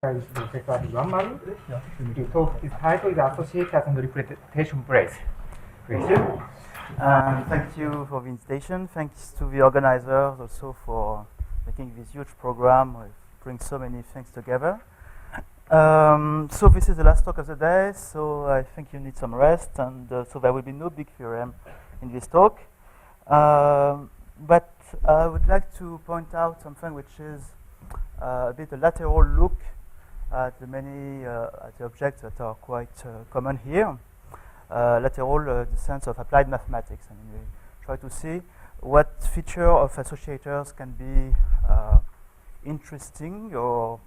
Marin. The talk is titled The Associators and Representation Braids. Thank you for the invitation. Thanks to the organizers also for making this huge program. It brings so many things together. So this is the last talk of the day, so I think you need some rest, and so there will be no big theorem in this talk. But I would like to point out something which is a bit a lateral look at the many at the objects that are quite common here. Lateral, the sense of applied mathematics. I mean, we try to see what feature of associators can be interesting, or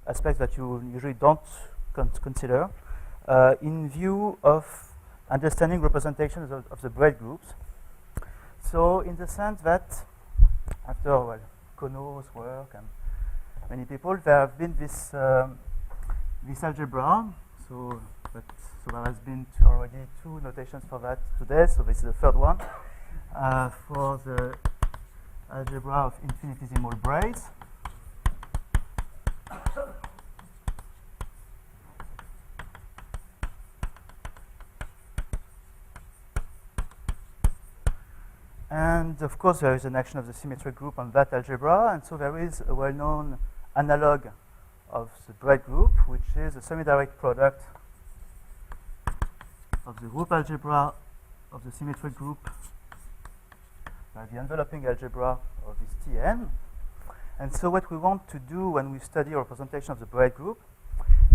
aspects that you usually don't consider in view of understanding representations of the braid groups. So in the sense that after Kono's work and many people, there have been this algebra. So there has been already two notations for that today. So this is the third one for the algebra of infinitesimal braids. And of course, there is an action of the symmetric group on that algebra, and so there is a well-known analog of the braid group, which is a semi-direct product of the group algebra of the symmetric group by the enveloping algebra of this Tn. And so what we want to do when we study a representation of the braid group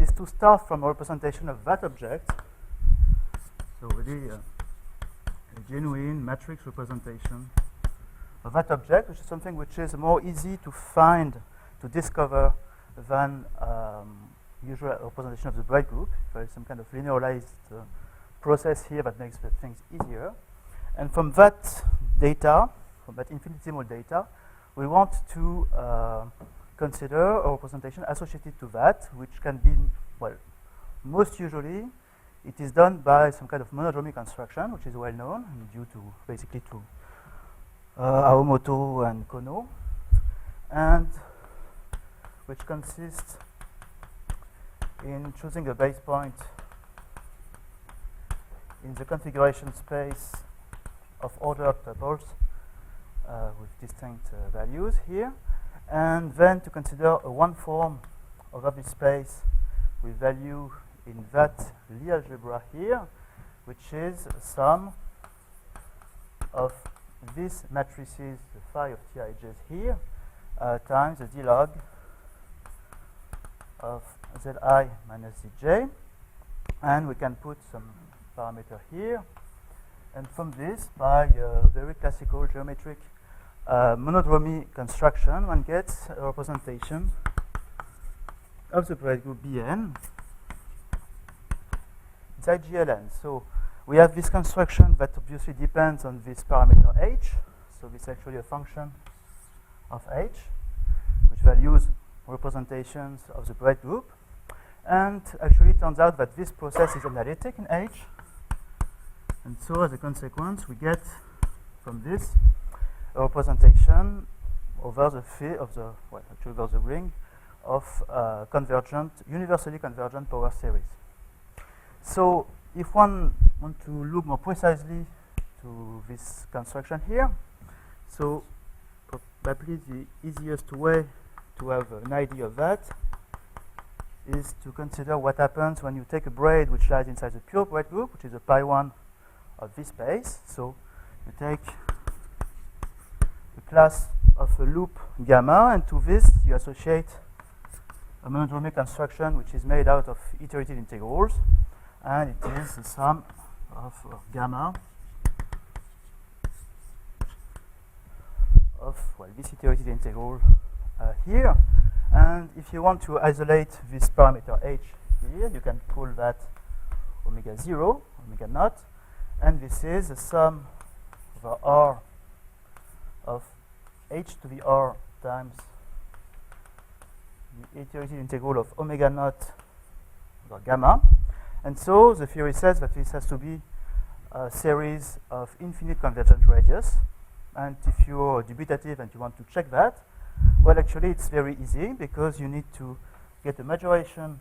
is to start from a representation of that object, so really a genuine matrix representation of that object, which is something which is more easy to find, to discover, than usual representation of the braid group. There is some kind of linearized process here that makes the things easier. And from that data, from that infinitesimal data, we want to consider a representation associated to that, which can be, well, most usually it is done by some kind of monodromy construction, which is well known, due to basically to Aomoto and Kono, and which consists in choosing a base point in the configuration space of ordered tuples with distinct values here, and then to consider a one form of this space with value in that Lie algebra here, which is a sum of these matrices, the phi of Tij's here, times the d log of Zi minus Zj, and we can put some parameter here, and from this, by a very classical geometric monodromy construction, one gets a representation of the braid group Bn inside GLN. So we have this construction that obviously depends on this parameter h. So this is actually a function of h, which values representations of the braid group. And actually it turns out that this process is analytic in h. And so as a consequence, we get from this a representation over the over the ring of convergent, universally convergent power series. So if one wants to look more precisely to this construction here, so probably the easiest way to have an idea of that is to consider what happens when you take a braid which lies inside the pure braid group, which is a pi1 of this space. So you take the class of a loop gamma, and to this you associate a monodromy construction which is made out of iterated integrals, and it is the sum of gamma of this iterated integral here. And if you want to isolate this parameter h here, you can call that omega 0, omega naught, and this is the sum over r of h to the r times the iterated integral of omega naught over gamma. And so the theory says that this has to be a series of infinite convergent radius. And if you're dubitative and you want to check that, Well, actually, it's very easy because you need to get a majoration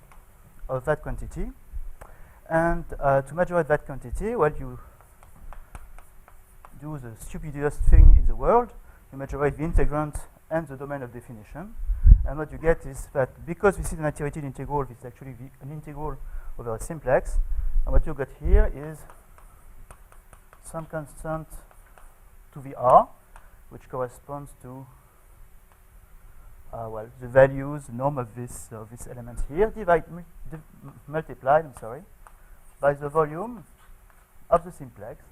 of that quantity. And to majorate that quantity, well, you do the stupidest thing in the world. You majorate the integrand and the domain of definition. And what you get is that because this is an iterated integral, this is actually an integral over a simplex. And what you got here is some constant to the r, which corresponds to well, the values, the norm of this element here, multiplied, by the volume of the simplex,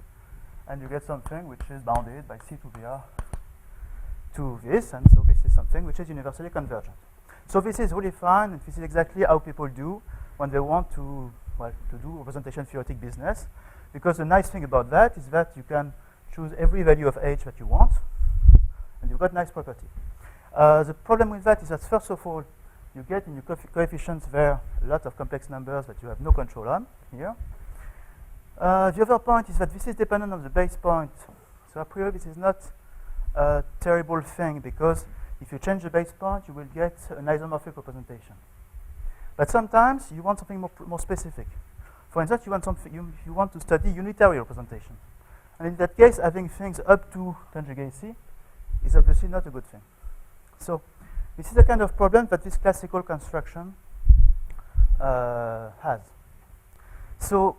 and you get something which is bounded by c to the r to this, and so this is something which is universally convergent. So this is really fine, and this is exactly how people do when they want to, well, to do representation theoretic business, because the nice thing about that is that you can choose every value of h that you want, and you've got nice property. The problem with that is that, first of all, you get in your coefficients there a lot of complex numbers that you have no control on here. The other point is that this is dependent on the base point. So a priori, this is not a terrible thing, because if you change the base point, you will get an isomorphic representation. But sometimes you want something more specific. For instance, you want something you want to study unitary representation, and in that case, having things up to conjugacy is obviously not a good thing. So this is the kind of problem that this classical construction has. So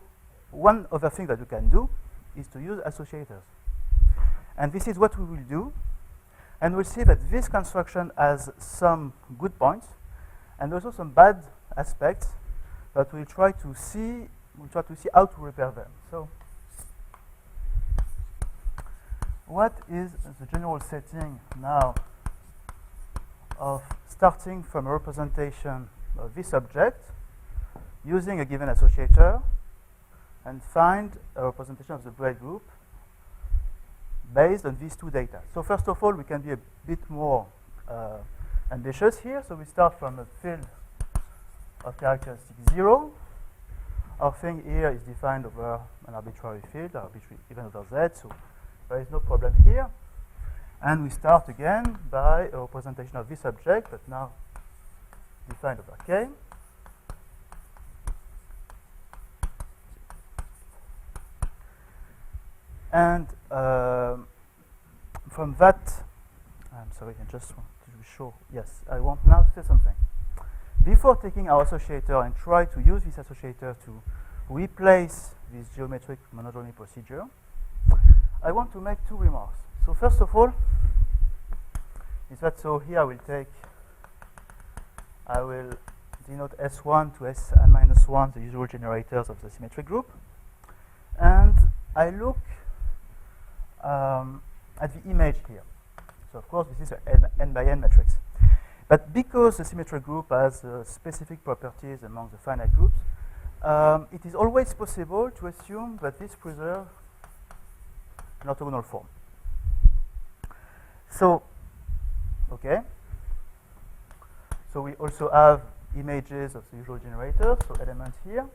one other thing that you can do is to use associators. And this is what we will do. And we'll see that this construction has some good points and also some bad aspects that we'll try to see how to repair them. So what is the general setting now of starting from a representation of this object using a given associator and find a representation of the braid group based on these two data? So first of all, we can be a bit more ambitious here. So we start from a field of characteristic 0. Our thing here is defined over an arbitrary field, arbitrary even over z, so there is no problem here. And we start again by a representation of this object, but now defined over k. And from that, I'm sorry, I just want to be sure. Yes, I want now to say something. Before taking our associator and try to use this associator to replace this geometric monodromy procedure, I want to make two remarks. So first of all, is that so here I will denote S1 to Sn minus 1, the usual generators of the symmetric group. And I look at the image here. So of course, this is an n by n matrix. But because the symmetric group has specific properties among the finite groups, it is always possible to assume that this preserves an orthogonal form. So, okay. So we also have images of the usual generators, so elements here,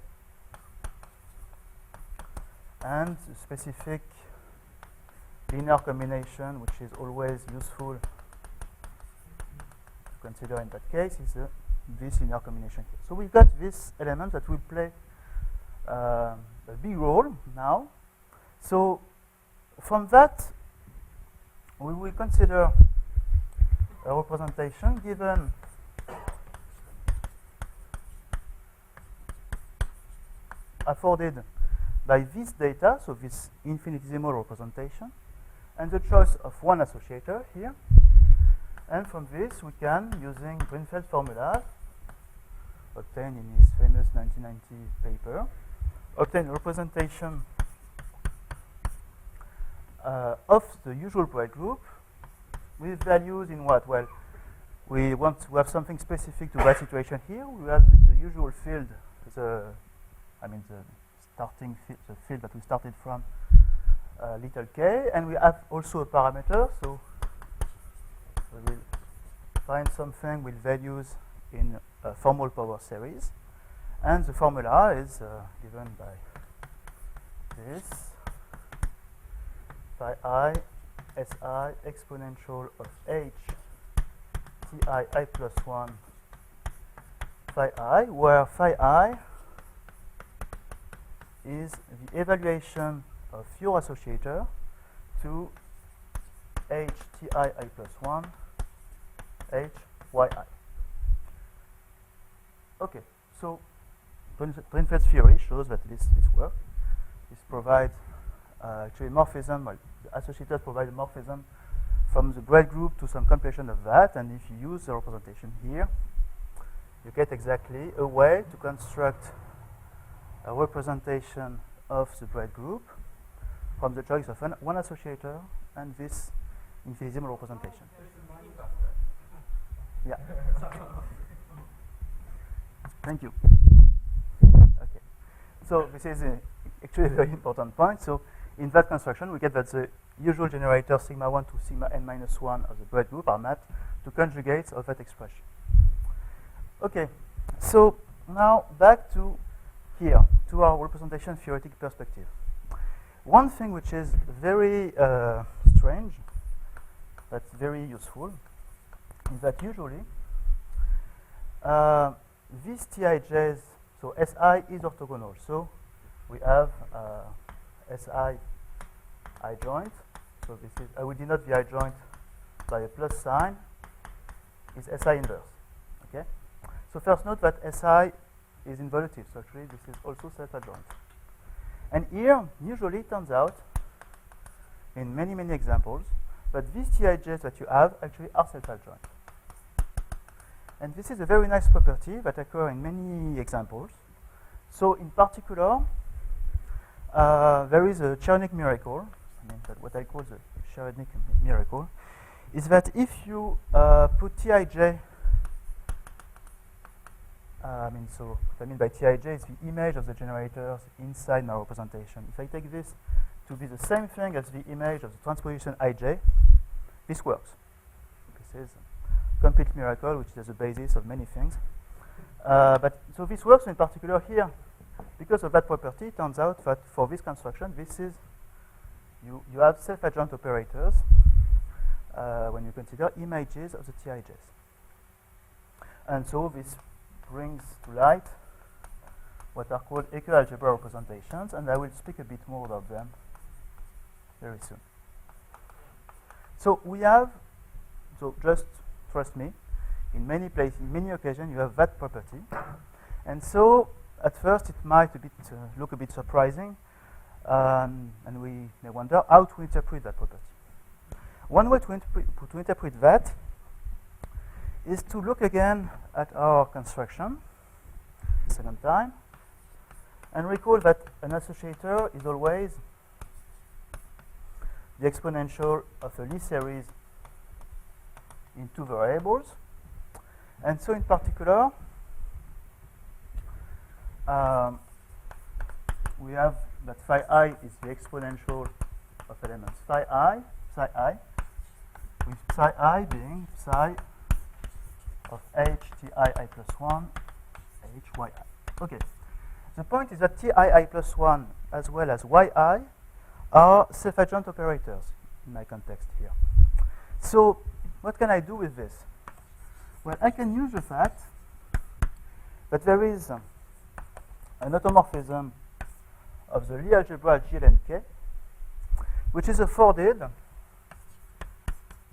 and the specific linear combination, which is always useful to consider in that case, is this linear combination here. So we've got this element that will play a big role now. So from that, we will consider a representation given afforded by this data, so this infinitesimal representation, and the choice of one associator here. And from this, we can, using Greenfeld formulas, obtained in his famous 1990 paper, obtain a representation of the usual braid group with values in what? Well, we want to have something specific to that situation here. We have the usual field, the starting field, the field that we started from, little k, and we have also a parameter, so we will find something with values in a formal power series, and the formula is given by this, by I si exponential of h tii plus 1 phi I, where phi I is the evaluation of your associator to h tii plus 1 h yi. Okay, so Drinfield's theory shows that this works. This provides actually a morphism, well, the associators provide a morphism from the braid group to some completion of that, and if you use the representation here, you get exactly a way to construct a representation of the braid group from the choice of one associator and this infinitesimal representation. Yeah. Thank you. Okay. So this is actually a very important point. So in that construction, we get that the usual generator sigma 1 to sigma n minus 1 of the braid group are mapped to conjugates of that expression. Okay. So now back to here, to our representation theoretic perspective. One thing which is very strange, but very useful, is that usually these Tij's, so Si is orthogonal. So we have Si I joint. So this is, I will denote the I joint by a plus sign, is Si inverse. Okay. So first note that Si is involutive. So actually this is also self-adjoint. And here, usually it turns out, in many, many examples, that these Tij's that you have actually are self-adjoint. And this is a very nice property that occurs in many examples. So in particular, there is a Cherednik miracle. I mean, what I call the Cherednik miracle is that if you put Tij, so what I mean by Tij is the image of the generators inside my representation. If I take this to be the same thing as the image of the transposition Ij, this works. This is a complete miracle, which is the basis of many things. But so this works in particular here. Because of that property, it turns out that for this construction, this is you have self-adjoint operators when you consider images of the Tij's. And so this brings to light what are called eco-algebra representations, and I will speak a bit more about them very soon. So we have, so just trust me, in many places, in many occasions, you have that property. And so at first it might look a bit surprising, and we may wonder how to interpret that property. One way to interpret that is to look again at our construction, second time, and recall that an associator is always the exponential of a Lie series in two variables. And so in particular, we have that phi I is the exponential of elements psi I, with psi I being psi of h tii plus 1 h yi. Okay. The point is that tii plus 1 as well as yi are self-adjoint operators in my context here. So what can I do with this? Well, I can use the fact that there is an automorphism of the Lie algebra GLNK, which is afforded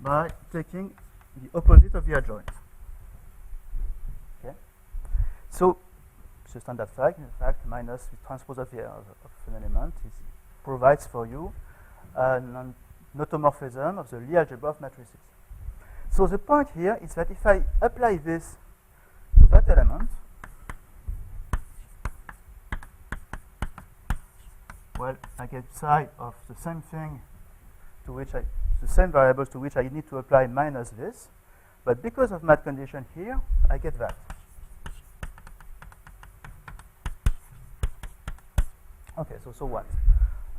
by taking the opposite of the adjoint. Okay. So it's a standard fact. In fact, minus the transpose of an element provides for you an automorphism of the Lie algebra of matrices. So the point here is that if I apply this to that element, well, I get psi of the same thing to which the same variables to which I need to apply minus this, but because of that condition here, I get that. Okay, so what?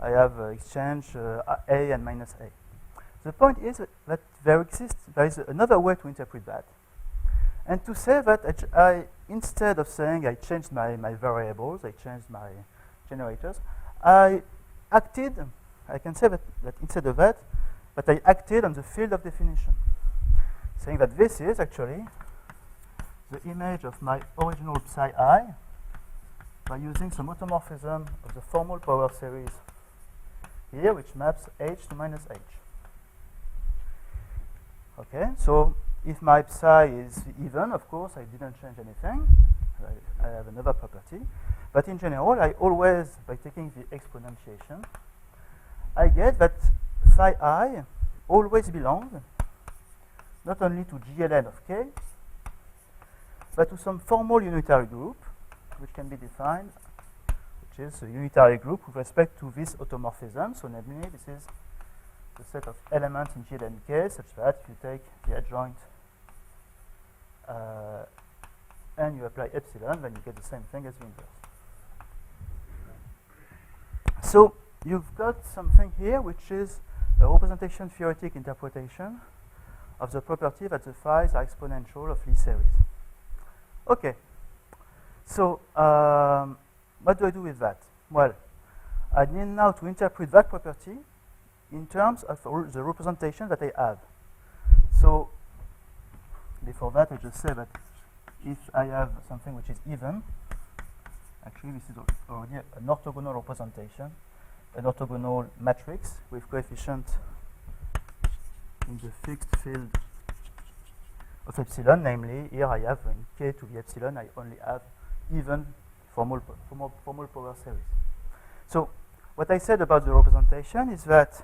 I have exchange A and minus A. The point is that there is another way to interpret that, and to say that instead of saying I changed my variables, I changed my generators, I can say that instead of that I acted on the field of definition. saying that this is actually the image of my original psi I by using some automorphism of the formal power series here, which maps h to minus h. Okay, so if my psi is even, of course, I didn't change anything. I have another property. But in general, I always, by taking the exponentiation, I get that phi I always belongs not only to GLN of k, but to some formal unitary group, which can be defined, which is a unitary group with respect to this automorphism. So namely, this is the set of elements in GLN k, such that if you take the adjoint and you apply epsilon, then you get the same thing as the inverse. So you've got something here which is a representation theoretic interpretation of the property that the phi's are exponential of Lie series. Okay, so what do I do with that? Well, I need now to interpret that property in terms of the representation that I have. So before that, I just say that if I have something which is even, actually this is already an orthogonal representation, an orthogonal matrix with coefficient in the fixed field of epsilon. Namely, here I have in k to the epsilon, I only have even formal power series. So what I said about the representation is that,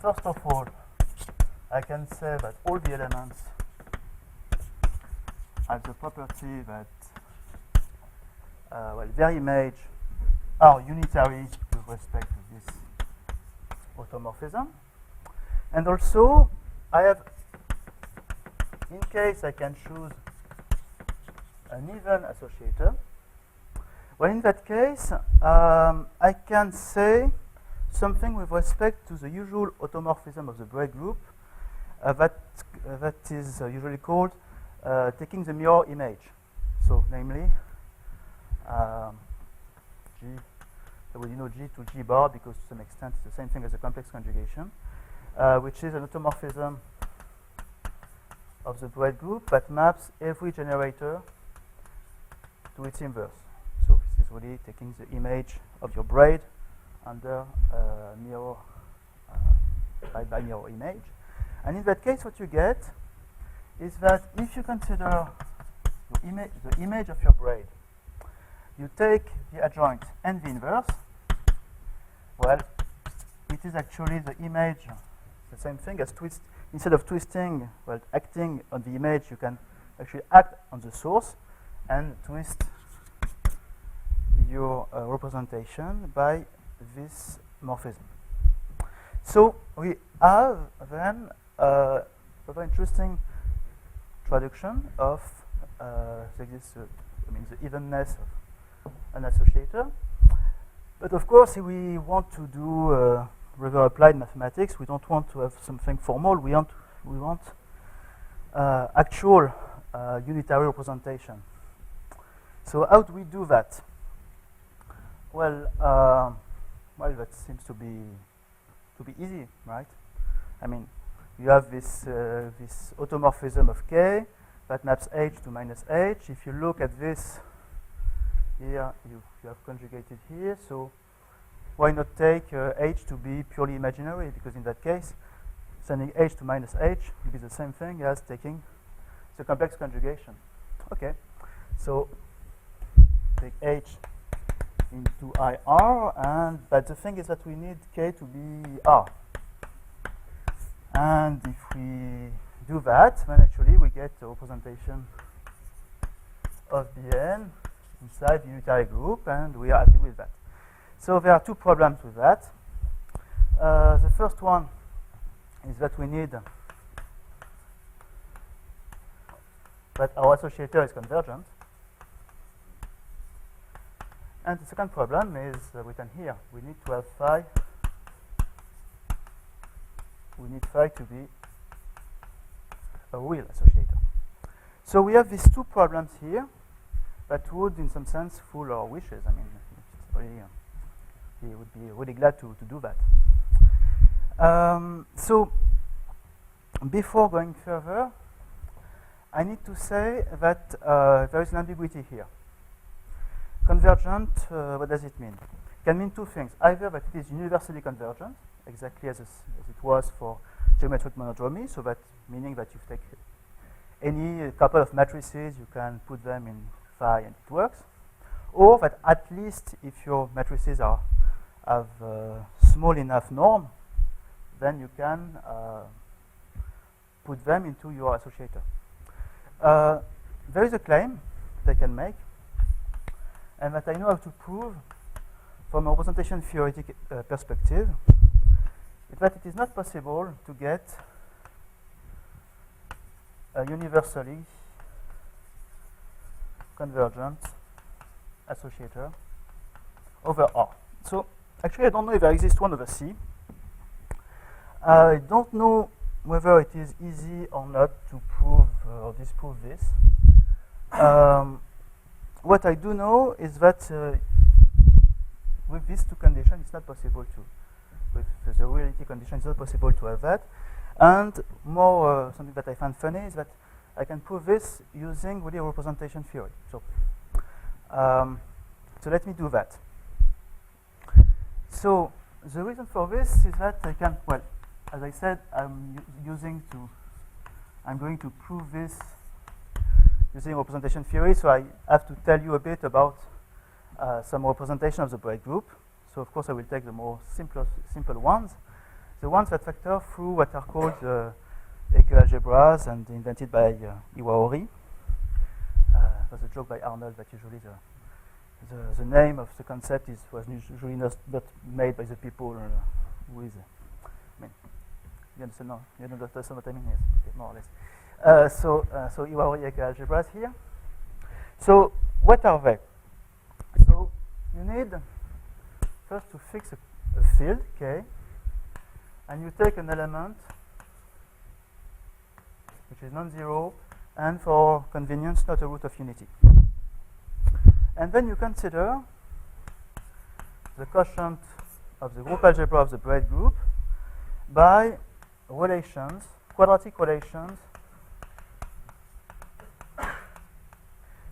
first of all, I can say that all the elements have the property that well, their image are unitary with respect to this automorphism. And also, I have, in case I can choose an even associator, well, in that case, I can say something with respect to the usual automorphism of the braid group that is usually called taking the mirror image. So, namely, G, well, you know G to G bar, because to some extent it's the same thing as a complex conjugation, which is an automorphism of the braid group that maps every generator to its inverse. So this is really taking the image of your braid under mirror by mirror image. And in that case, what you get is that if you consider the image of your braid, you take the adjoint and the inverse, well, it is actually the image, the same thing as twist. Instead of twisting, well, acting on the image, you can actually act on the source and twist your representation by this morphism. So we have then a very interesting traduction of the evenness of an associator. But of course, if we want to do rather applied mathematics, we don't want to have something formal. We want actual unitary representation. So how do we do that? Well, that seems to be easy, right? I mean, you have this this automorphism of k that maps h to minus h. If you look at this here, you have conjugated here. So why not take h to be purely imaginary? Because in that case, sending h to minus h will be the same thing as taking the complex conjugation. Okay, so take h into IR, but the thing is that we need k to be R. And if we do that, then actually we get a representation of Bn inside the unitary group, and we are happy with that. So there are two problems with that. The first one is that we need that our associator is convergent. And the second problem is written here. We need to have phi. We need phi to be a real associator. So we have these two problems here that would, in some sense, fool our wishes. I mean, it's really, we would be really glad to do that. So before going further, I need to say that there is an ambiguity here. Convergent, what does it mean? It can mean two things. Either that it is universally convergent, exactly as it was for geometric monodromy, so that meaning that you take any couple of matrices, you can put them in phi and it works. Or that at least if your matrices have small enough norm, then you can put them into your associator. There is a claim that I can make, and that I know how to prove from a representation theoretic perspective, is that it is not possible to get a universally convergent associator over R. So actually I don't know if there exists one over C. I don't know whether it is easy or not to prove or disprove this. What I do know is that with these two conditions, it's not possible to, with the reality condition, it's not possible to have that. And more, something that I find funny is that I can prove this using really representation theory. So let me do that. So the reason for this is that I can, well, as I said, I'm going to prove this using representation theory, so I have to tell you a bit about some representation of the braid group. So of course I will take the more simple ones, the ones that factor through what are called equialgebras and invented by Iwaori. There's a joke by Arnold that usually the name of the concept was usually not made by the people who is. I mean, you understand? No, you don't understand what I mean? Yes, okay, more or less. So Iwaori equialgebras here. So what are they? So you need first to fix a field K, and you take an element which is non-zero, and for convenience, not a root of unity. And then you consider the quotient of the group algebra of the braid group by relations, quadratic relations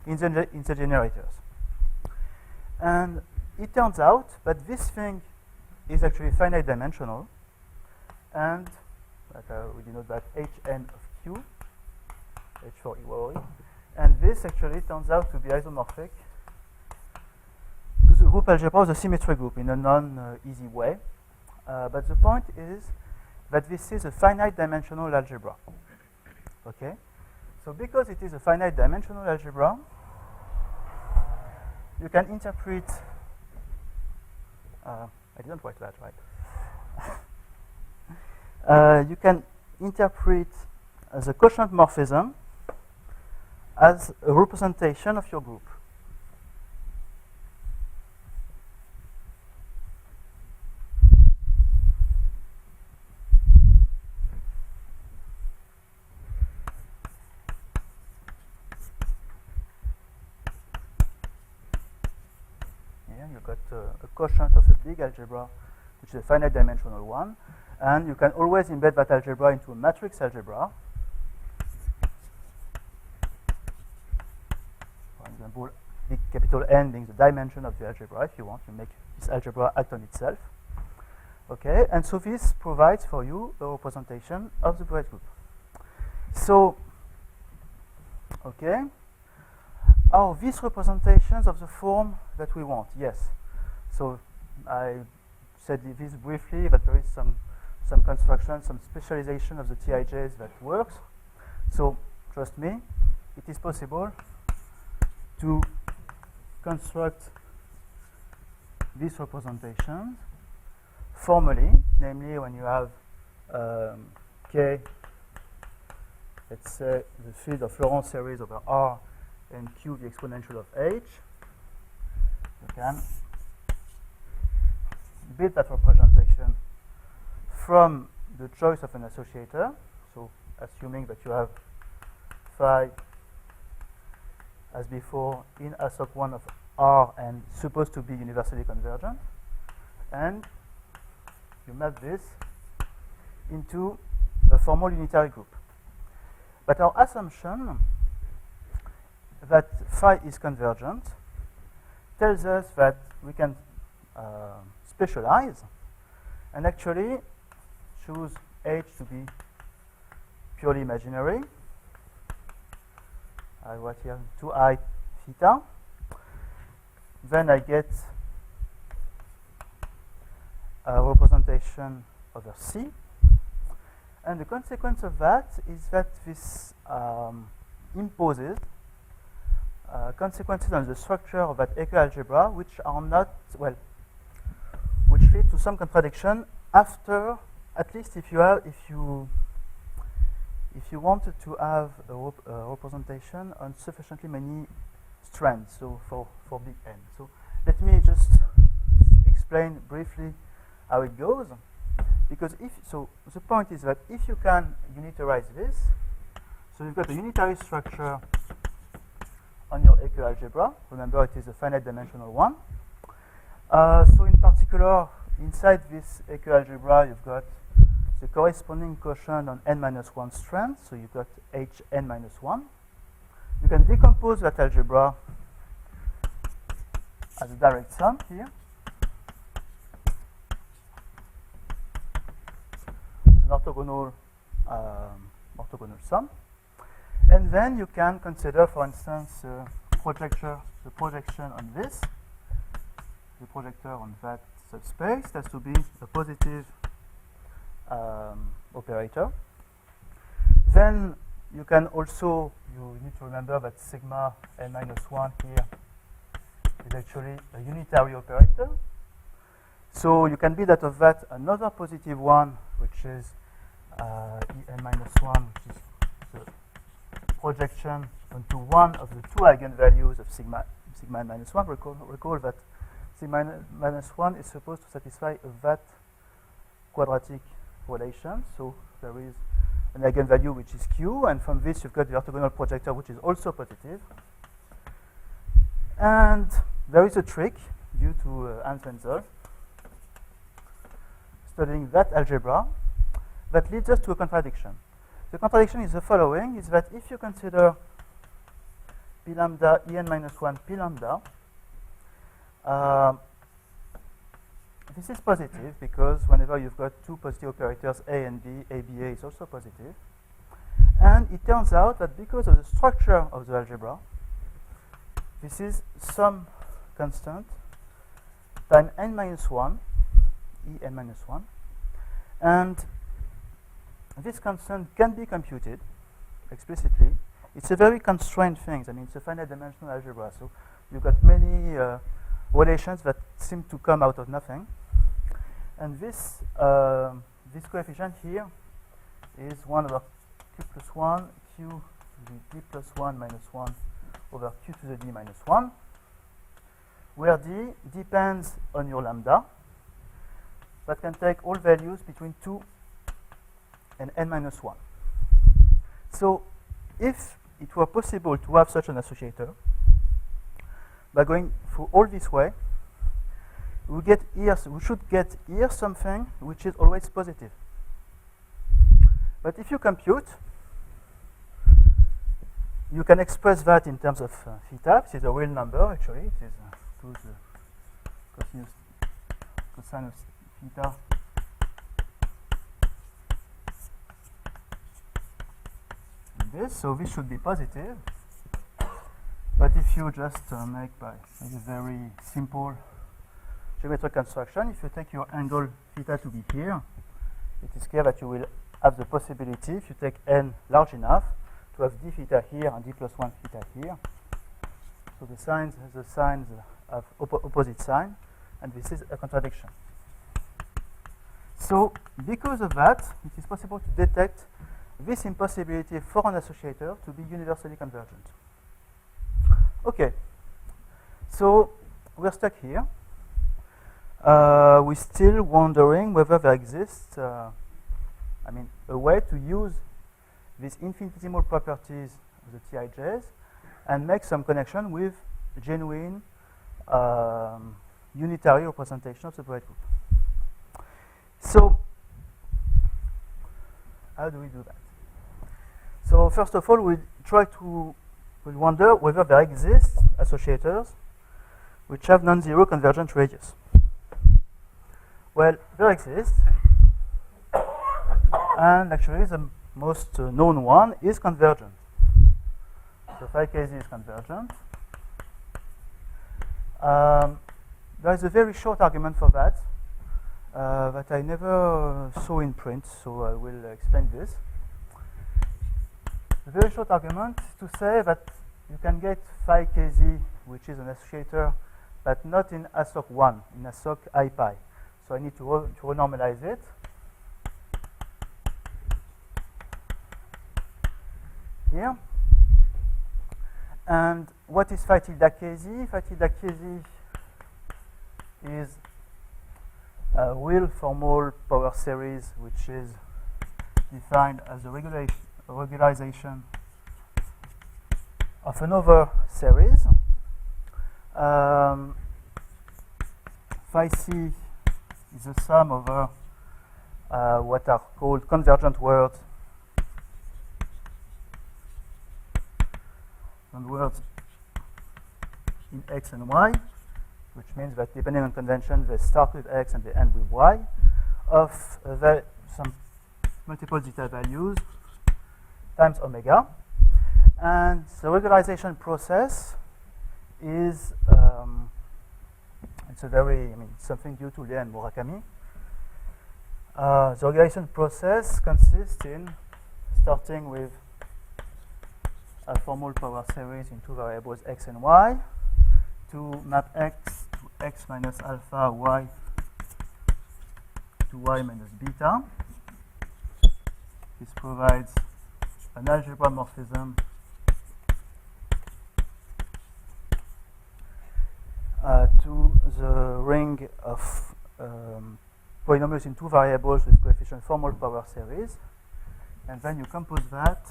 in the generators. And it turns out that this thing is actually finite dimensional, and we denote that Hn of Q, H for Iwaori, and this actually turns out to be isomorphic to the group algebra of the symmetry group in a non-easy way. But the point is that this is a finite dimensional algebra. Okay? So because it is a finite dimensional algebra, you can interpret, I didn't write that right. You can interpret the quotient morphism as a representation of your group. You got a quotient of a big algebra, which is a finite dimensional one, and you can always embed that algebra into a matrix algebra. For example, big capital N being the dimension of the algebra. If you want, you make this algebra act on itself. Okay, and so this provides for you a representation of the braid group. So, okay. Are these representations of the form that we want? Yes. So I said this briefly, that there is some construction, some specialization of the Tijs that works. So trust me, it is possible to construct these representations formally, namely when you have K, let's say the field of Lorentz series over R, and Q the exponential of H, you can build that representation from the choice of an associator, so assuming that you have phi as before in ASOC1 of R and supposed to be universally convergent, and you map this into a formal unitary group. But our assumption that phi is convergent tells us that we can specialize and actually choose H to be purely imaginary. I write here 2i theta. Then I get a representation over C. And the consequence of that is that this imposes consequences on the structure of that equialgebra which are not, well, which lead to some contradiction after, at least if you wanted to have a representation on sufficiently many strands, so for big N. So let me just explain briefly how it goes. Because the point is that if you can unitarize this, so you've got a unitary structure on your equialgebra. Remember, it is a finite dimensional one. So in particular, inside this equialgebra, you've got the corresponding quotient on n-1 strands. So you've got Hn-1. You can decompose that algebra as a direct sum here. An orthogonal sum, and then you can consider, for instance, the projection on this, the projector on that subspace has to be a positive operator. Then you can also, you need to remember that sigma n-1 here is actually a unitary operator. So you can build out of that another positive one, which is En-1, which is the projection onto one of the two eigenvalues of sigma n-1. Recall that sigma n-1 is supposed to satisfy a that quadratic relation. So there is an eigenvalue which is Q, and from this you've got the orthogonal projector which is also positive. And there is a trick due to Hans Wenzel studying that algebra that leads us to a contradiction. The contradiction is the following, is that if you consider p lambda En-1 p lambda, this is positive because whenever you've got two positive operators A and B, ABA is also positive. And it turns out that because of the structure of the algebra, this is some constant time n-1, En-1, and this constant can be computed explicitly. It's a very constrained thing. I mean, it's a finite dimensional algebra, so you've got many relations that seem to come out of nothing. And this this coefficient here is 1 over q plus 1, q to the d plus 1 minus 1 over q to the d minus 1, where d depends on your lambda, that can take all values between 2 and n-1. So if it were possible to have such an associator, by going through all this way, we should get here something which is always positive. But if you compute, you can express that in terms of theta. This is a real number, actually. It is 2 the cosine of theta in this. So this should be positive. But if you just make a very simple geometric construction, if you take your angle theta to be here, it is clear that you will have the possibility, if you take n large enough, to have d theta here and d plus 1 theta here. So the signs have opposite sign, and this is a contradiction. So because of that, it is possible to detect this impossibility for an associator to be universally convergent. Okay, so we're stuck here. We're still wondering whether there exists, a way to use these infinitesimal properties of the Tijs and make some connection with genuine unitary representation of the braid group. So, how do we do that? So first of all, we'll wonder whether there exist associators which have non-zero convergent radius. Well, there exist, and actually the most known one is convergent. So phi kz is convergent. There is a very short argument for that that I never saw in print, so I will explain this. A very short argument is to say that you can get phi kz, which is an associator, but not in ASOC 1, in ASOC I pi. So I need to renormalize it. Here. And what is phi tilde kz? Phi tilde kz is a real formal power series which is defined as a regularization of another series. Phi c is the sum over what are called convergent words and words in x and y, which means that depending on convention, they start with x and they end with y, of some multiple zeta values times omega. And the regularization process is it's a very, something due to Lea and Murakami. The regularization process consists in starting with a formal power series in two variables x and y to map x to x minus alpha, y to y minus beta. This provides an algebra morphism to the ring of polynomials in two variables with coefficient formal power series, and then you compose that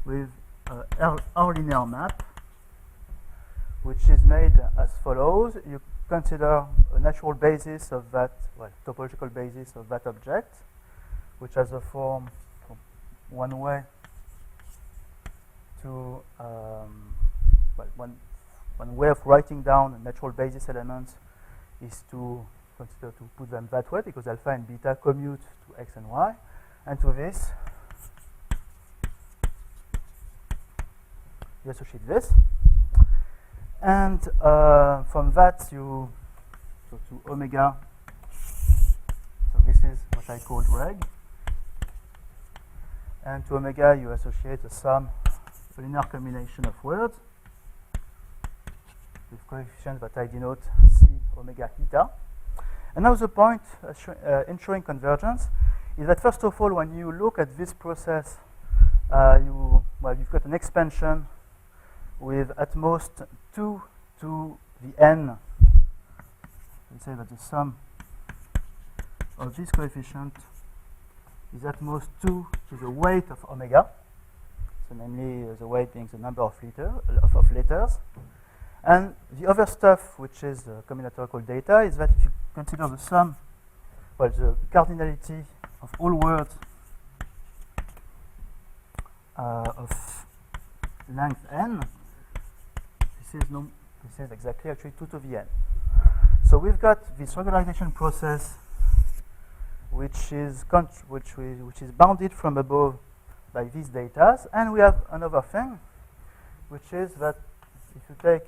with our linear map, which is made as follows. You consider a natural basis of that, topological basis of that object, which has a form one way to one way of writing down natural basis elements is to consider to put them that way, because alpha and beta commute to x and y, and to this you associate this, and from that to omega. So this is what I called reg, and to omega you associate a linear combination of words with coefficients that I denote c omega eta. And now the point ensuring convergence is that first of all, when you look at this process, you've got an expansion with at most 2 to the n. Let's say that the sum of this coefficient is at most 2 to the weight of omega. So namely the weight being the number of letters. And the other stuff, which is combinatorial data, is that if you consider the sum, the cardinality of all words of length n, this is exactly actually 2 to the n. So we've got this regularization process, which is bounded from above by these data, and we have another thing, which is that if you take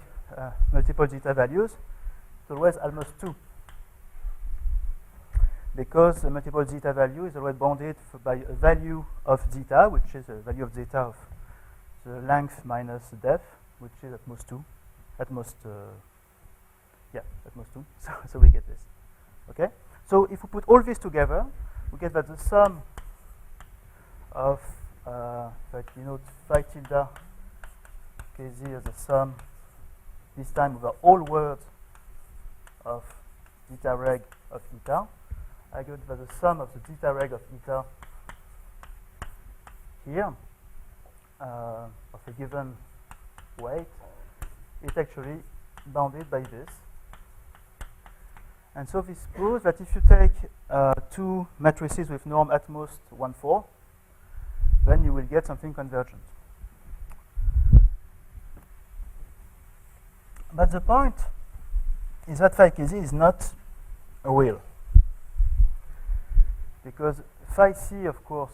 multiple zeta values, it's always almost 2, because the multiple zeta value is always bounded by a value of zeta, which is a value of zeta of the length minus the depth, which is at most 2. At most 2. So we get this. Okay. So if we put all this together, we get that the sum of phi tilde kz is the sum this time over all words of zeta reg of eta. I get that the sum of the zeta reg of eta here of a given weight is actually bounded by this. And so this proves that if you take two matrices with norm at most 1,4, then you will get something convergent. But the point is that phi kz is not real. Because phi c, of course,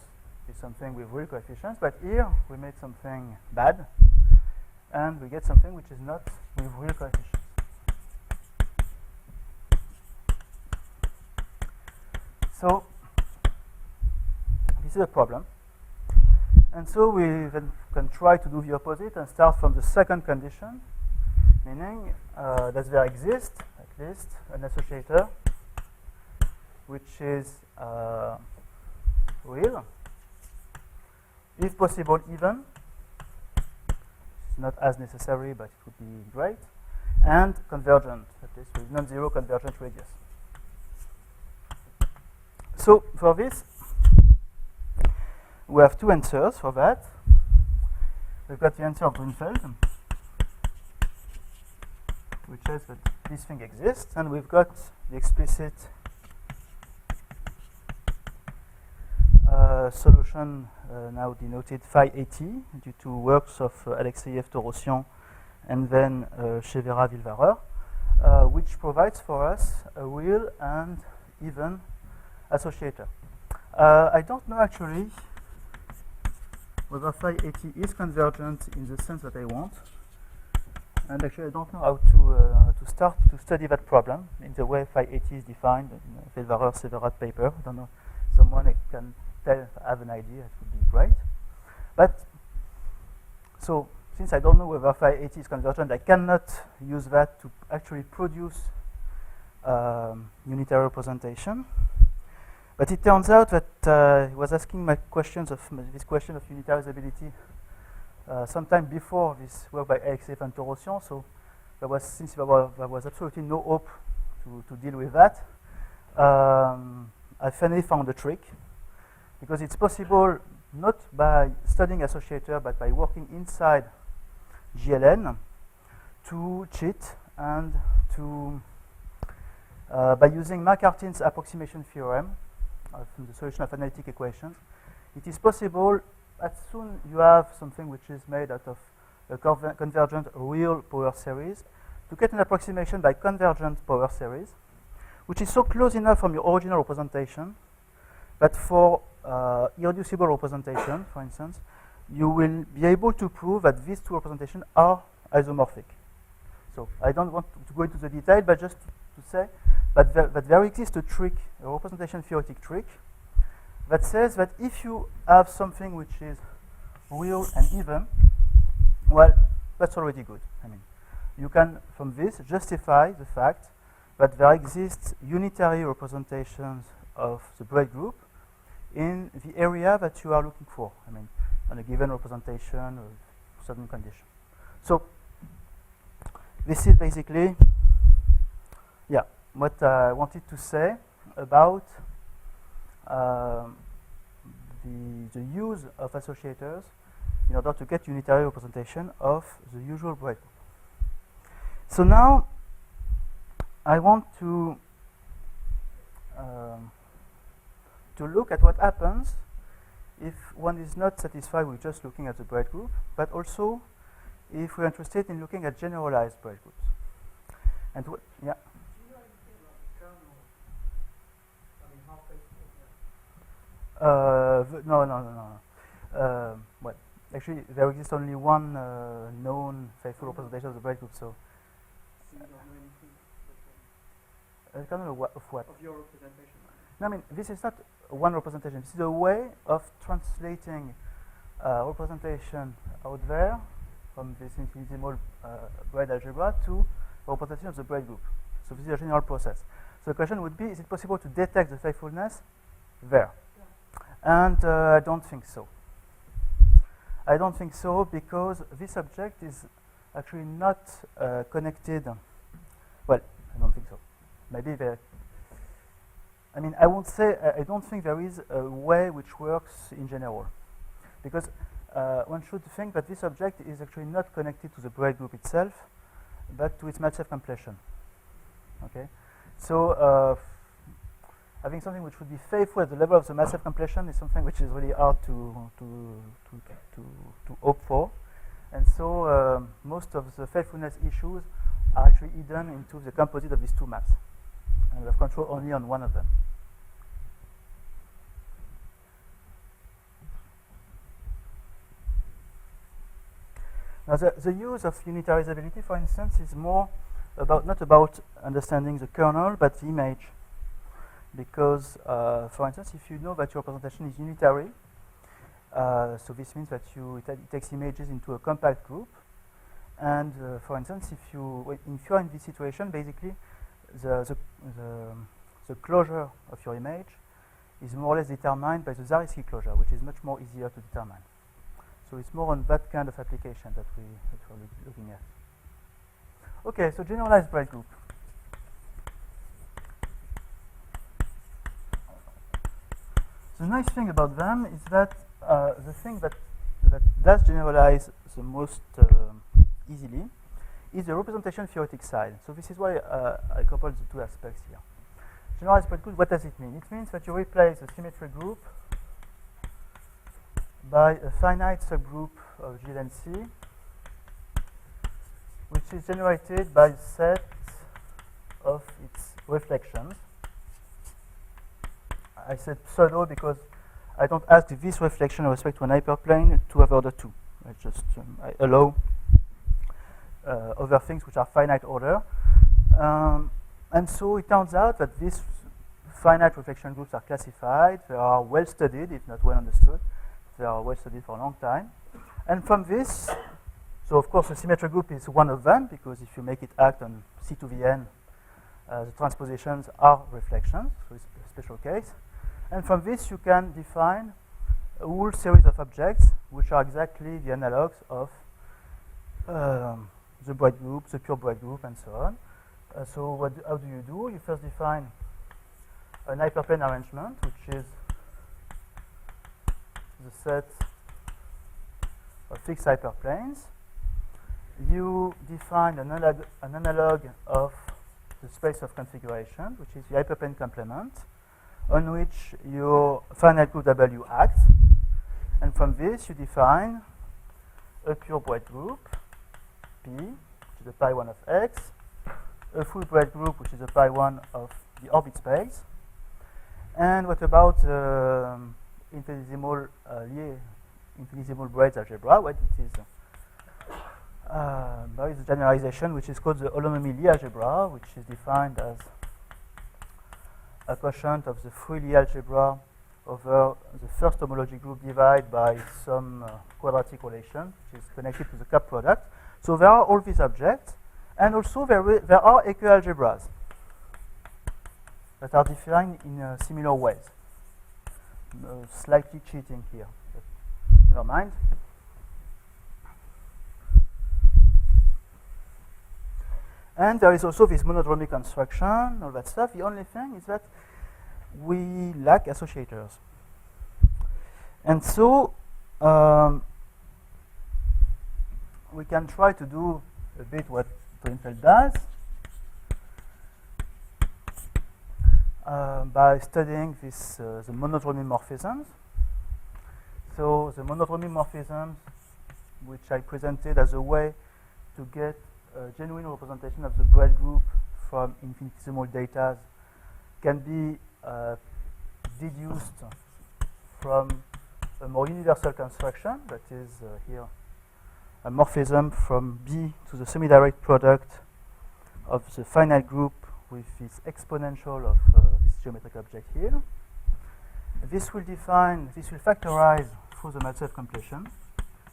is something with real coefficients, but here we made something bad, and we get something which is not with real coefficients. So this is a problem. And so we then can try to do the opposite and start from the second condition, meaning that there exists at least an associator which is real, if possible even. It's not as necessary, but it would be great, and convergent, at least with non-zero convergent radius. So for this, we have two answers for that. We've got the answer of Grünfeld, which says that this thing exists, and we've got the explicit solution now denoted phi AT due to works of Alexeyev, Torossian, and then Chevera, Vilvarer, which provides for us a real and even associator. I don't know actually whether phi AT is convergent in the sense that I want, and actually I don't know how to start to study that problem in the way phi AT is defined in Vilvarer Severat paper. I don't know, someone can have an idea, it would be great. But so since I don't know whether phi AT is convergent, I cannot use that to actually produce unitary representation. But it turns out that he was asking my questions of this question of unitarizability sometime before this work by Alexeyev and Torossian. So since there was absolutely no hope to deal with that, I finally found a trick, because it's possible not by studying associator, but by working inside GLN to cheat and to by using Mark-Artin's approximation theorem from the solution of analytic equations. It is possible, as soon you have something which is made out of a convergent real power series, to get an approximation by convergent power series, which is so close enough from your original representation that for irreducible representation, for instance, you will be able to prove that these two representations are isomorphic. So I don't want to go into the detail, but just to say that there exists a trick, a representation theoretic trick, that says that if you have something which is real and even, well, that's already good. I mean, you can, from this, justify the fact that there exists unitary representations of the braid group in the area that you are looking for. I mean, on a given representation or certain condition. So this is basically, yeah, what I wanted to say about the use of associators in order to get unitary representation of the usual braid group. So now I want to look at what happens if one is not satisfied with just looking at the braid group, but also if we're interested in looking at generalized braid groups. And yeah. No. Well, actually, there exists only one known faithful representation of the braid group. So, kernel of what? Of your representation. No, I mean, this is not one representation. This is a way of translating representation out there from this infinitesimal braid algebra to a representation of the braid group. So this is a general process. So the question would be, is it possible to detect the faithfulness there? Yeah. And I don't think so. I don't think so, because this object is actually not connected. Well, I don't think so. Maybe there. I mean, I won't say, I don't think there is a way which works in general, because one should think that this object is actually not connected to the braid group itself, but to its Maltsev completion. Okay, So having something which would be faithful at the level of the massive completion is something which is really hard to hope for. And so most of the faithfulness issues are actually hidden into the composite of these two maps. And we have control only on one of them. Now the use of unitarizability, for instance, is more about not about understanding the kernel, but the image. Because, for instance, if you know that your representation is unitary, so this means that it takes images into a compact group. And for instance, if you are in this situation, basically the closure of your image is more or less determined by the Zariski closure, which is much more easier to determine. So it's more on that kind of application that we're looking at. Okay, so generalized braid group. The nice thing about them is that the thing that does generalize the most easily is the representation theoretic side. So this is why I coupled the two aspects here. Generalized braid group, what does it mean? It means that you replace a symmetric group by a finite subgroup of G and C, which is generated by a set of its reflections. I said pseudo because I don't ask this reflection with respect to an hyperplane to have order 2. I just I allow other things which are finite order. And so it turns out that these finite reflection groups are classified. They are well studied, if not well understood. They are well studied for a long time. And from this, so of course the symmetric group is one of them, because if you make it act on C to the n, the transpositions are reflections, so it's a special case. And from this you can define a whole series of objects which are exactly the analogues of the braid group, the pure braid group, and so on. So how do? You first define an hyperplane arrangement, which is the set of fixed hyperplanes. You define an analog of the space of configuration, which is the hyperplane complement, on which your finite group W acts. And from this, you define a pure braid group, P, which is a pi 1 of X, a full braid group, which is a pi 1 of the orbit space. And what about infinitesimal braids algebra? Well, it is there is a generalization which is called the holonomy Lie algebra, which is defined as a quotient of the free Lie algebra over the first homology group divided by some quadratic relation, which is connected to the cap product. So there are all these objects, and also there are equialgebras that are defined in similar ways. Slightly cheating here, but never mind. And there is also this monodromy construction, all that stuff. The only thing is that we lack associators. And so we can try to do a bit what Grothendieck does by studying this, the monodromy morphisms. So the monodromy morphisms, which I presented as a way to get a genuine representation of the braid group from infinitesimal data, can be deduced from a more universal construction, that is here a morphism from B to the semi-direct product of the finite group with this exponential of this geometric object here. This will factorize through the Maltsev completion,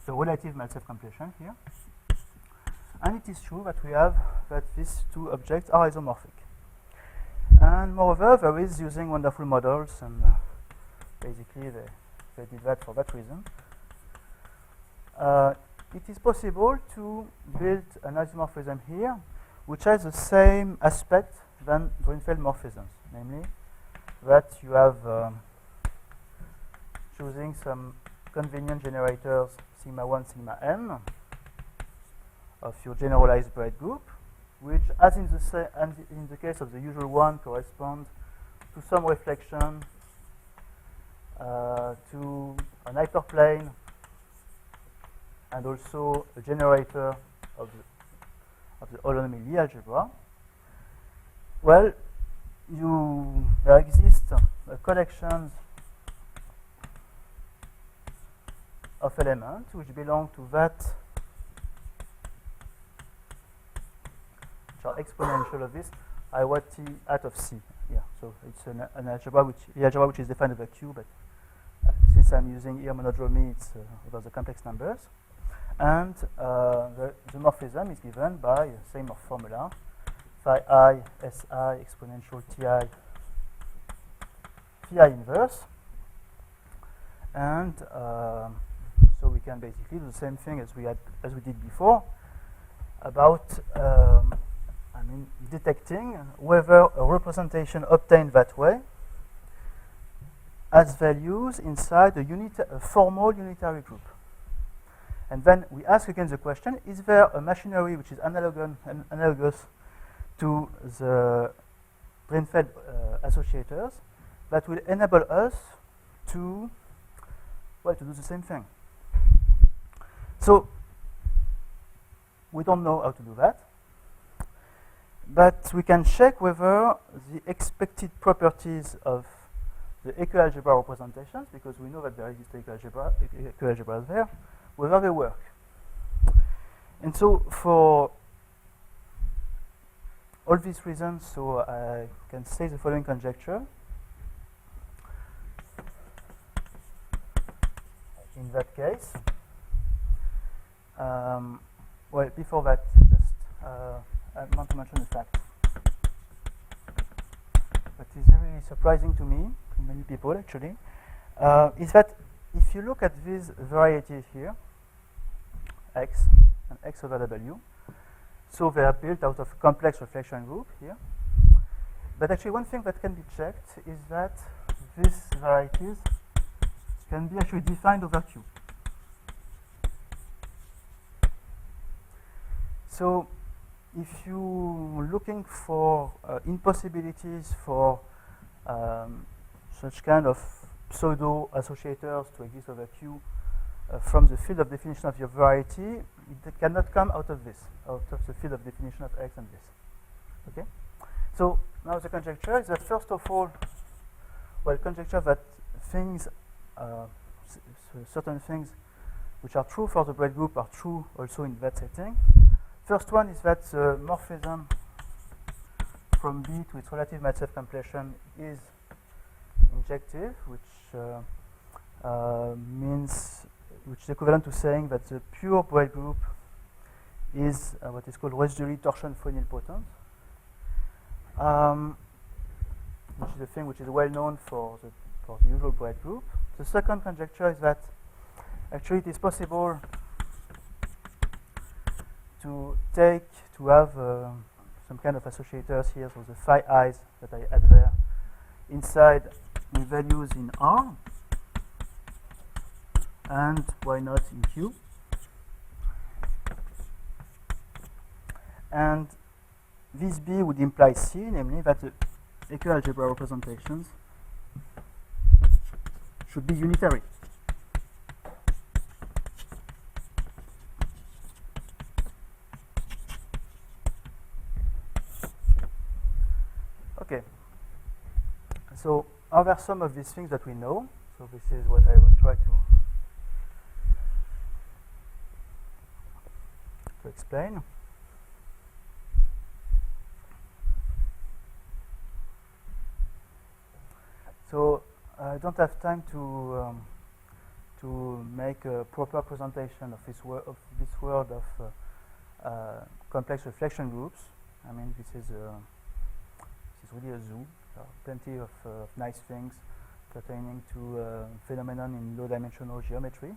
the relative Maltsev completion here. And it is true that we have that these two objects are isomorphic. And moreover, there is using wonderful models, and basically they did that for that reason. It is possible to build an isomorphism here which has the same aspect than Greenfeld morphisms, namely that you have choosing some convenient generators sigma 1, sigma m of your generalized braid group. which, as in the case of the usual one, correspond to some reflection, to an hyperplane, and also a generator of the holonomy Lie algebra. Well, there exist collections of elements which belong to that, which are exponential of this I1t out of C. Yeah, so it's an algebra which is defined over Q, but since I'm using here monodromy, it's over the complex numbers. And the morphism is given by the same formula, phi I Si exponential Ti phi inverse. And so we can basically do the same thing as we did before about detecting whether a representation obtained that way has values inside a formal unitary group. And then we ask again the question, is there a machinery which is analogous to the Drinfeld associators that will enable us to do the same thing? So we don't know how to do that, but we can check whether the expected properties of the equialgebra representations, because we know that there exist equialgebras there, whether they work. And so for all these reasons, so I can say the following conjecture. In that case, well, before that, just I want to mention a fact that is very surprising to me, to many people actually, is that if you look at this variety here, X and X over W, so they are built out of a complex reflection group here. But actually one thing that can be checked is that these varieties can be actually defined over Q. So if you're looking for impossibilities for such kind of pseudo associators to exist over Q from the field of definition of your variety, it cannot come out of this, out of the field of definition of X and this. Okay? So now the conjecture is that first of all, well, conjecture that things, certain things which are true for the braid group are true also in that setting. First one is that the morphism from B to its relative Matsev completion is injective, which is equivalent to saying that the pure braid group is what is called residually torsion nilpotent, which is a thing which is well known for the usual braid group. The second conjecture is that actually it is possible to have some kind of associators here, so the phi i's that I add there inside with values in R, and why not in Q. And this B would imply C, namely that the equialgebra representations should be unitary. Okay. So are there some of these things that we know? So this is what I will try to explain. So I don't have time to make a proper presentation of this word of complex reflection groups. I mean, this is really a zoo. There are plenty of nice things pertaining to phenomenon in low-dimensional geometry.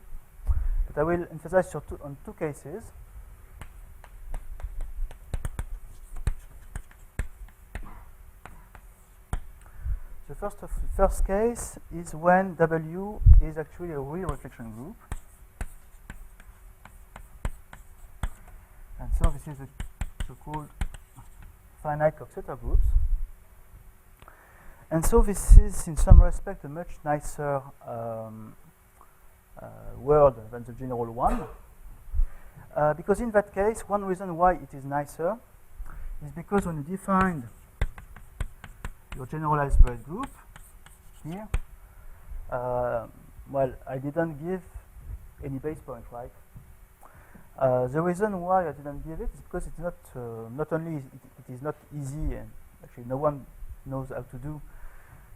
But I will emphasize on two cases. The first case is when W is actually a real reflection group. And so this is a so-called finite Coxeter groups. And so this is, in some respect, a much nicer word than the general one. Because in that case, one reason why it is nicer is because when you define your generalized braid group here, well, I didn't give any base point, right? The reason why I didn't give it is because it's not only it is not easy, and actually no one knows how to do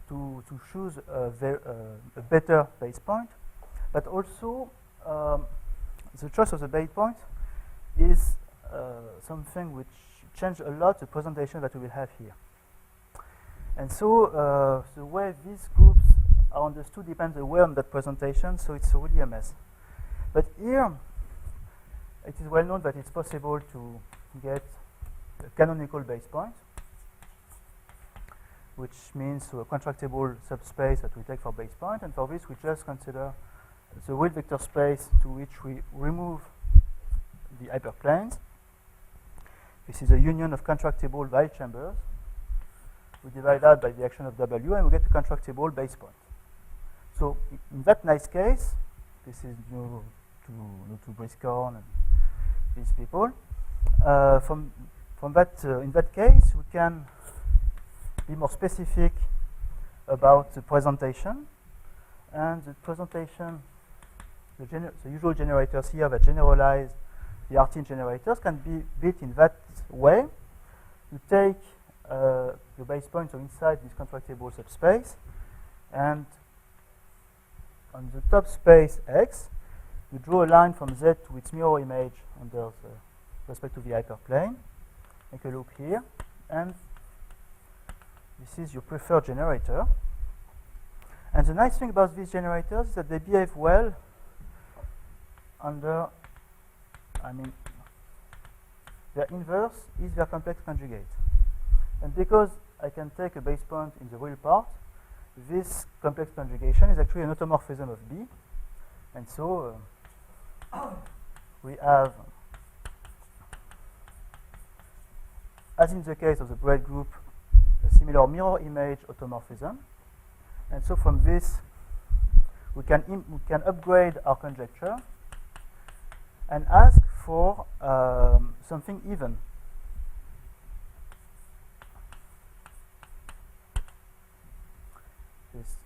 to choose a better base point, but also the choice of the base point is something which changes a lot the presentation that we will have here. And so the way these groups are understood depends away on that presentation, so it's really a mess. But here, it is well known that it's possible to get a canonical base point, which means a contractible subspace that we take for base point, and for this we just consider the real vector space to which we remove the hyperplanes. This is a union of contractible Weil chambers. We divide that by the action of W, and we get a contractible base point. So in that nice case, this is new to Briscorn and these people. From that, in that case, we can be more specific about the presentation, and the presentation, the usual generators here that generalize the Artin generators can be built in that way. You take the base point so inside this contractible subspace, and on the top space X, you draw a line from Z to its mirror image under the respect to the hyperplane. Make a loop here, and this is your preferred generator. And the nice thing about these generators is that they behave well under, their inverse is their complex conjugate. And because I can take a base point in the real part, this complex conjugation is actually an automorphism of B. And so we have, as in the case of the braid group, a similar mirror image automorphism. And so from this, we can upgrade our conjecture and ask for something even. This,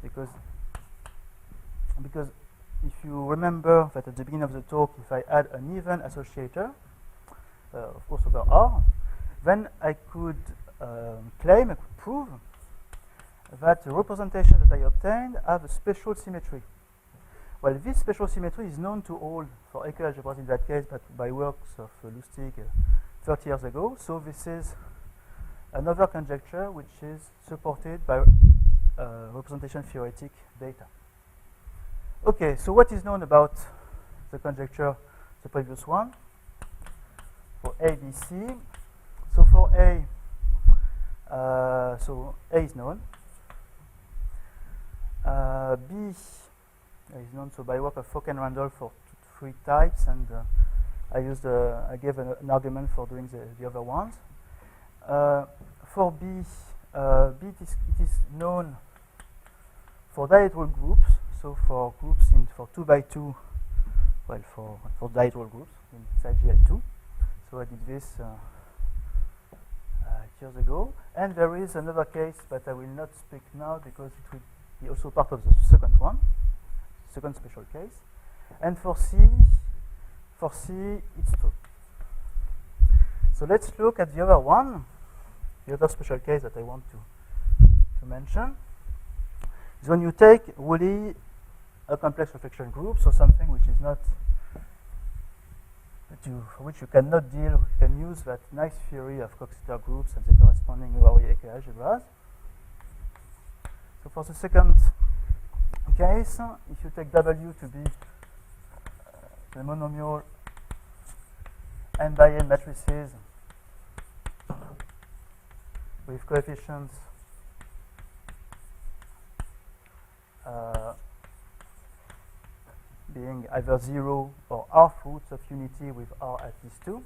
because if you remember that at the beginning of the talk, if I add an even associator, of course over R, then I could claim, I could prove that the representation that I obtained have a special symmetry. Well, this special symmetry is known to all for Ecke algebras in that case, but by works of Lustig 30 years ago. So this is another conjecture which is supported by representation theoretic data. Okay, so what is known about the conjecture, the previous one, for A, B, C? So for A, so A is known. B is known so by work of Fock and Randall for 3 types, and I gave an argument for doing the other ones. For B, it is known for dihedral groups. So for groups for 2 by 2, well, for dihedral groups inside GL2. So I did this 8 years ago. And there is another case, but I will not speak now because it will be also part of the second one, second special case. And for C, it's true. So let's look at the other one, the other special case that I want to mention. Is when you take really a complex reflection group, so something which is not, for which you cannot deal, you can use that nice theory of Coxeter groups and the corresponding Ecke algebras. So for the second case, if you take W to be the monomial n by n matrices with coefficients being either 0 or half roots of unity with R at least 2,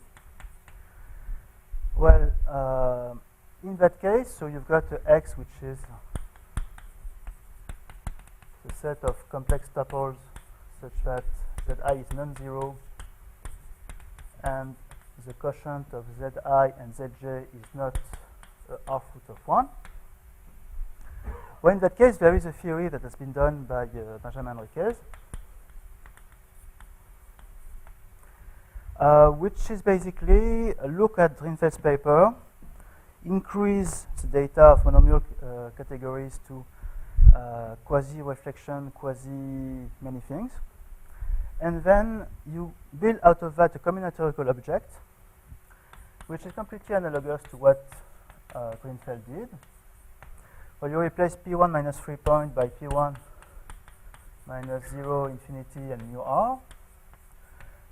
in that case, so you've got X, which is the set of complex tuples such that Zi is non-zero, and the quotient of Zi and Zj is not half root of 1. Well, in that case, there is a theory that has been done by Benjamin Enriquez, which is basically a look at Drinfeld's paper, increase the data of monomial categories to quasi-reflection, quasi-many things, and then you build out of that a combinatorial object, which is completely analogous to what Drinfeld did. Well, you replace P1 minus 3 point by P1 minus 0, infinity, and mu r.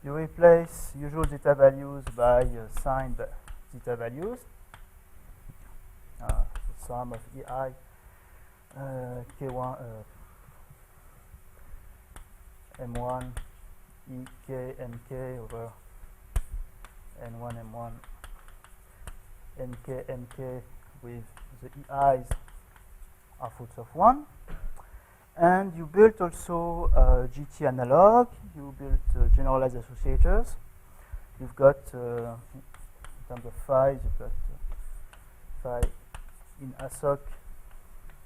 You replace usual zeta values by signed zeta values. The sum of EI K1 M1 EK MK over N1 M1 NK MK with the EIs are roots of 1. And you built also GT analog. You built generalized associators. You've got, in terms of phi, you've got phi in ASOC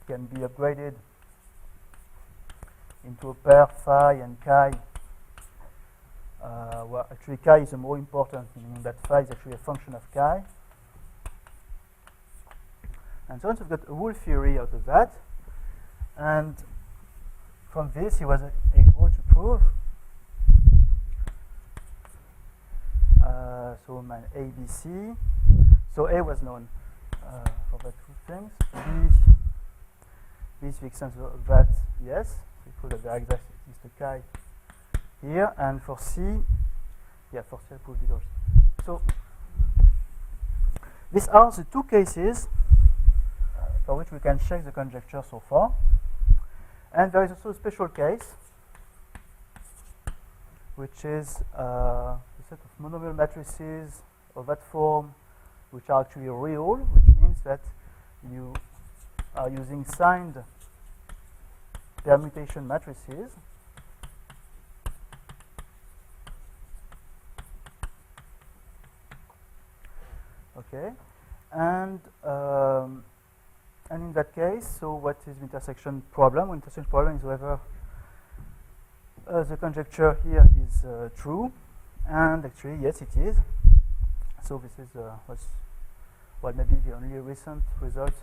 can be upgraded into a pair phi and chi. Well, actually, chi is the more important, meaning that phi is actually a function of chi. And so on, so we've got a whole theory out of that. And from this, he was able to prove so my ABC. So A was known for the two things. B is the extent of that, yes. We prove that there exists a chi here. And for C, yeah, for C I proved it also. So these are the two cases for which we can check the conjecture so far. And there is also a special case, which is a set of monomial matrices of that form, which are actually real, which means that you are using signed permutation matrices. Okay, and in that case, so what is the intersection problem? The intersection problem is whether the conjecture here is true, and actually, yes, it is. So this is what's, well, maybe the only recent result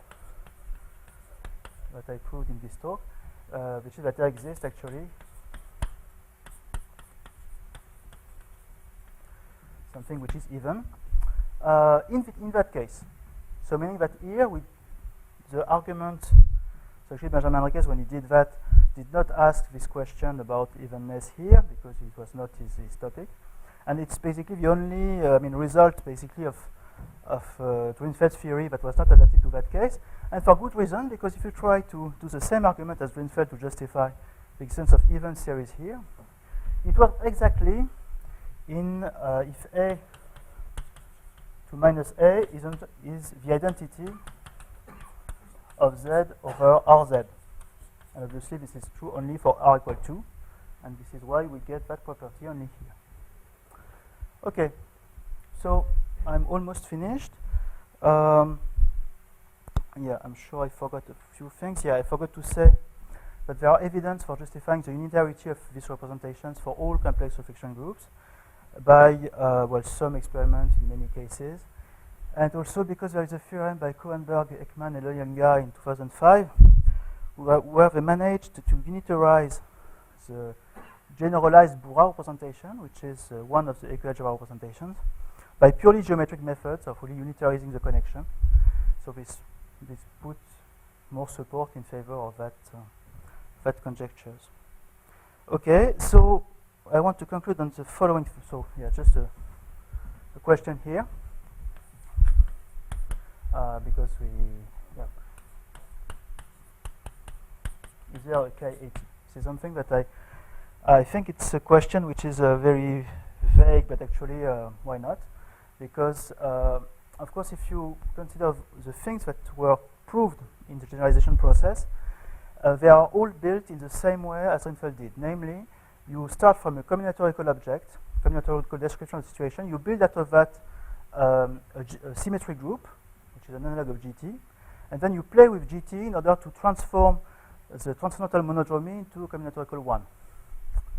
that I proved in this talk, which is that there exists actually something which is even in that case. So meaning that here the argument, so actually Benjamin Enriquez, when he did that, did not ask this question about evenness here because it was not his topic, and it's basically the only result basically of Drinfeld's theory that was not adapted to that case, and for good reason, because if you try to do the same argument as Drinfeld to justify the existence of even series here, it works exactly in if A to minus A is the identity of Z over RZ. And obviously this is true only for R equal 2, and this is why we get that property only here. Okay, so I'm almost finished. Yeah, I'm sure I forgot a few things. Yeah, I forgot to say that there are evidence for justifying the unitarity of these representations for all complex reflection groups by well, some experiments in many cases. And also because there is a theorem by Cohenberg, Ekman, and Loyanga in 2005, where they managed to unitarize the generalized Bourrat representation, which is one of the equialgebra representations, by purely geometric methods of really unitarizing the connection. So this puts more support in favor of that conjectures. Okay, so I want to conclude on the following. So yeah, just a question here. Because we, yeah. Is there a K80? This is something that I think it's a question which is very vague, but actually, why not? Because of course, if you consider the things that were proved in the generalization process, they are all built in the same way as Reinfeldt did. Namely, you start from a combinatorial object, combinatorial description of the situation. You build out of that a symmetric group, which is an analog of GT, and then you play with GT in order to transform the transcendental monodromy into a combinatorial one.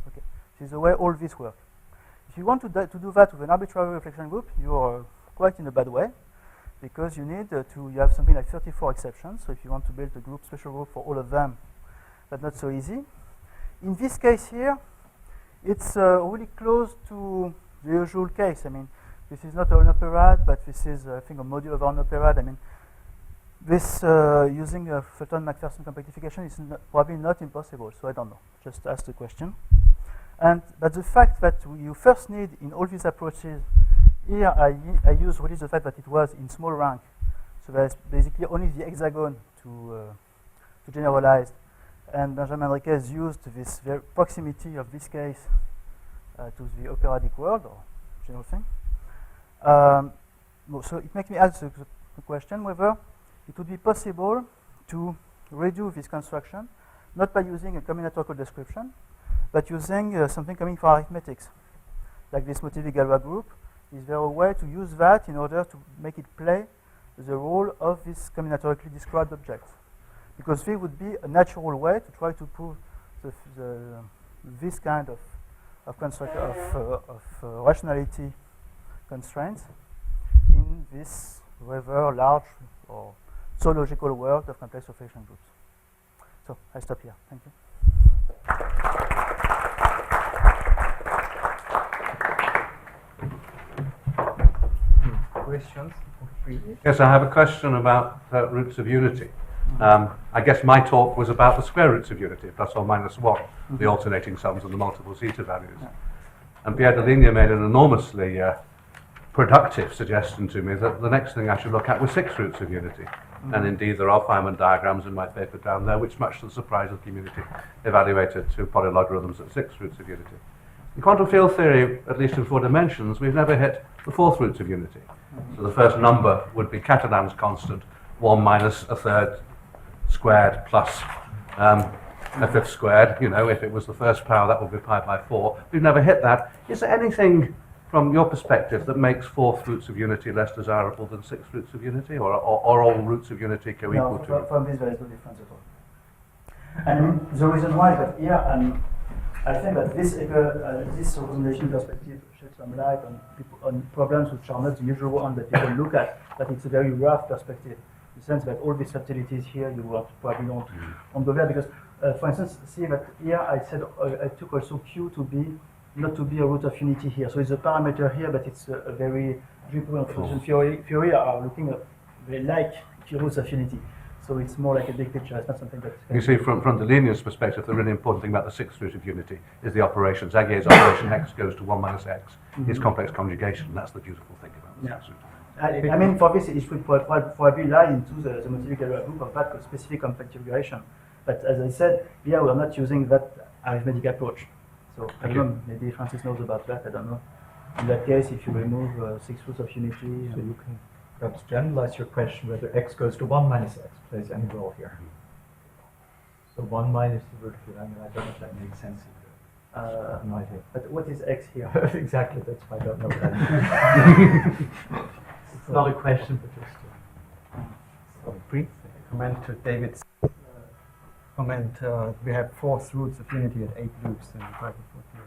Okay, this is the way all this works. If you want to do that with an arbitrary reflection group, you are quite in a bad way, because you need you have something like 34 exceptions. So if you want to build a group, special group for all of them, that's not so easy. In this case here, it's really close to the usual case. I mean, this is not an operad, but this is, I think, a module of an operad. I mean, this using a Fulton-McPherson compactification is probably not impossible. So I don't know. Just ask the question. But the fact that you first need in all these approaches, here I use really the fact that it was in small rank. So there's basically only the hexagon to generalize. And Benjamin Enriquez used this proximity of this case to the operatic world, or general thing. So it makes me ask the question whether it would be possible to redo this construction, not by using a combinatorial description, but using something coming from arithmetics, like this Motivi-Galois group. Is there a way to use that in order to make it play the role of this combinatorically described object? Because this would be a natural way to try to prove this kind of rationality constraints in this rather large or so logical world of complex reflection groups. So I stop here. Thank you. Questions? Yes, I have a question about roots of unity. I guess my talk was about the square roots of unity, plus or minus 1, the alternating sums and the multiple zeta values. Yeah. And Pierre Deligne made an enormously productive suggestion to me that the next thing I should look at was 6 roots of unity. And indeed, there are Feynman diagrams in my paper down there, which, much to the surprise of the community, evaluated 2 polylogarithms at 6 roots of unity. In quantum field theory, at least in 4 dimensions, we've never hit the 4th roots of unity. So the first number would be Catalan's constant, 1 minus a third squared plus a fifth squared. You know, if it was the first power, that would be pi by 4. We've never hit that. Is there anything from your perspective that makes 4th roots of unity less desirable than 6th roots of unity, or all roots of unity co-equal to? No, from this there is no difference at all. And the reason why is that here, I think that this representation perspective sheds some light on problems which are not the usual one that people look at, but it's a very rough perspective, in the sense that all these subtleties here you probably don't go there, because, for instance, see that here I said I took also Q to be not to be a root of unity here. So it's a parameter here, but it's a very Draper and function theory are looking at very like roots of unity. So it's more like a big picture. It's not something that you see from Deleuze's perspective, the really important thing about the 6th root of unity is the operation. Zagier's operation x goes to 1 minus x. It's complex conjugation. That's the beautiful thing about the 6th root. I mean, for this, it should probably lie into the Motivi-Galois group of that specific complex configuration. But as I said, here we are not using that arithmetic approach. So I don't know, maybe Francis knows about that, I don't know. In that case, if you remove 6 roots of unity... So you can perhaps generalize your question whether x goes to 1 minus x plays any role here. So 1 minus the root of it, I mean, I don't know if that makes sense either. No idea. But what is x here? Exactly, that's why I don't know what that means. It's not a question, but just a brief comment to David's comment. We have 4th roots of unity at 8 loops in the Untitled Chapter.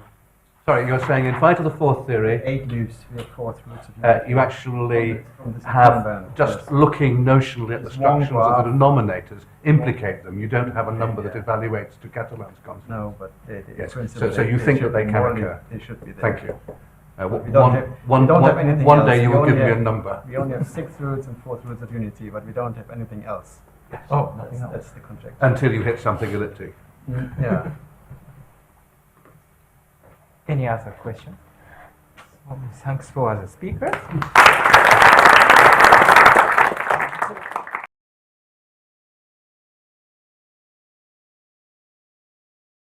Sorry, you're saying in Fight of the 4th theory, 8 loops, we have 4th roots of unity. you actually from this have, number, just yes. looking notionally at the It's one structures of the graph. denominators, implicate them. You don't have a number that Yeah. evaluates to Catalan's constant. No, but Yes, principle, so you think that they can morally, occur. They should be there. Thank you. We don't have anything one else. day you We will give only me a have- number. We only have 6th roots and 4th roots of unity, but we don't have anything else. Oh, nothing else. That's the conjecture. Until you hit something elliptic. Yeah. Any other question? Thanks for the speakers.